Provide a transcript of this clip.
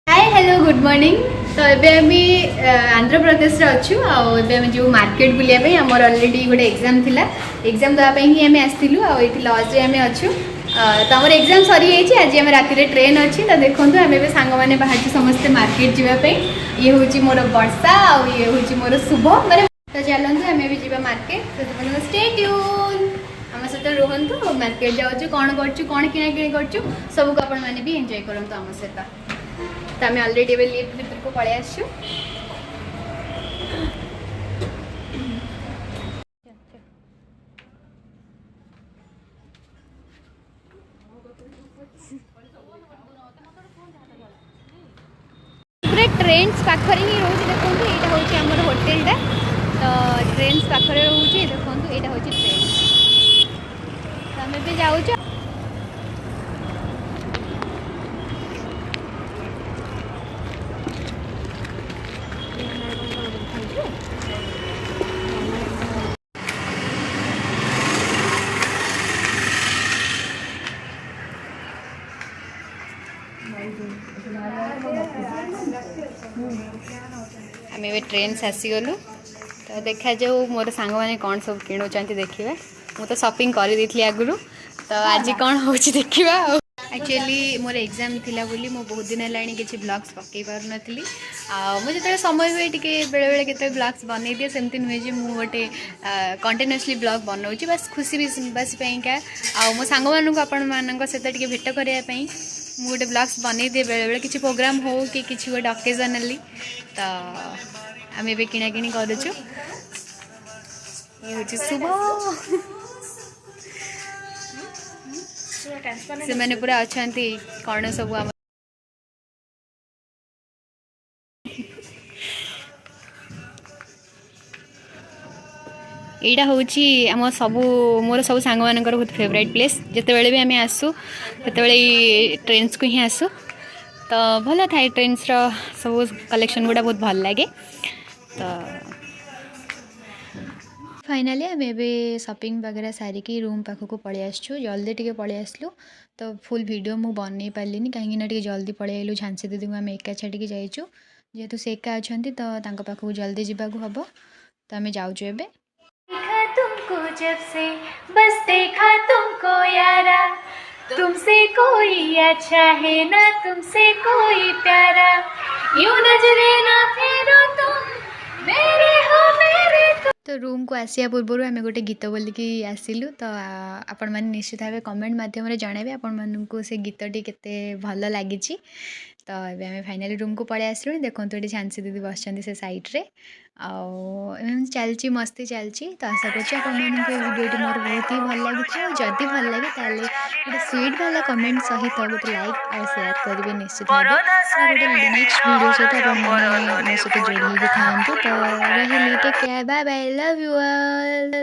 Hi hello good morning. तो एबे आमी आंध्र प्रदेश रे अच्छु आबे आम जो मार्केट बुलिया आमर ऑलरेडी गोटे एग्जाम थिला एग्जाम देवा ही आम आसलु आठी लॉज रे आम अच्छु तो आम एग्जाम सरी जाइए आज आम राति ट्रेन अच्छी तो देखो आम ए सांग मैंने बाहर समस्ते मार्केट जावाई ये हूँ मोर वर्षा ये हूँ मोर शुभ मैंने तो चलते आम भी जा मार्केट तो स्टे ट्यून आम सहित रुहतु मार्केट जाऊँ कौन करूँ कौन किना कि करूँ सबको आपण मैंने भी एंजॉय करूँ आम सहित तो आम अलरेडी लिफ्ट भर को पलि आसु पूरा ट्रेन्स पाखरे ही रोज देखो यहाँ हूँ आम होटेलटा तो ट्रेन्स पाखरे रोचे देखो यहाँ हूँ ट्रेन तो आम भी जाऊँ आम ट्रेन आसीगलु तो देखा जाऊ मोर सांग मैंने कौन सब किणुचान देखा मुझे शॉपिंग कर दी आगु तो आज कौन हो देखा एक्चुअली मोर एग्जाम थिला बोली मो बहुत दिन है किसी ब्लॉग्स पकई पार नी मुझे जो समय हुए टे बेले बेले केते ब्लॉग्स बनई दिए सेमती नुहे जे मु गोटे कंटिन्यूअसली ब्लॉग बनाऊँ बस खुशी बासीपाईका मो सांग मानक आपण मान सहित भेट करने मु गोटे ब्लॉग्स बनई दिए बेले बेले किसी प्रोग्राम हो कि किसी गोटे ऑकेजनली तो आम ए किना किणी करुचु ये हूँ शुभ से मैंने पूरा अच्छा कौन सब आम यहाँ हूँ आम सब मोर सब सांग मान बहुत फेवरेट प्लेस जिते भी आम आसू से ट्रेन्स को ही आसू तो भल थाए ट्रेन्स सब कलेक्शन गुड़ा बहुत भल लगे तो फाइनाली आम ए शॉपिंग वगैरह सारिकी रूम पाखक पलि आसु जल्दी टे पलि आसलु तो फुल वीडियो मु बन पार्ली कहीं जल्दी पलि आलु झांसी दीदी को आम एका छाड़ी जाइचु जेहेतु से एका अच्छा तो पाखक जल्दी जावाक हम तो आम जाऊँ एवं देखा तुमको जब से बस देखा तुमको यारा तुमसे कोई अच्छा है ना तुमसे कोई प्यारा यूं नजरे ना फेरो तुम मेरे हो मेरे तो रूम को आसिया पूर्व आम गोटे गीत बोलिकी आसिलु तो आपण मैंने निश्चित भाव कमेंट मध्यम जणावे आपण मानू से गीतटी केते भल लगी तो आम फाइनाली रूम को पलि आसलु देखो ये झांसी दीदी बस से साइड्रे चलती मस्ती चलती तो आशा करवीडियोटी मोर बहुत ही भल लगी था जदि भल लगे ताले गोटे स्वीट वाला कमेंट सहित गोटे लाइक और शेयर करेंगे निश्चित भाव गोटे नेक्स्ट वीडियो सहित मो सहित जोड़ी था तो रही take care bye bye love you all.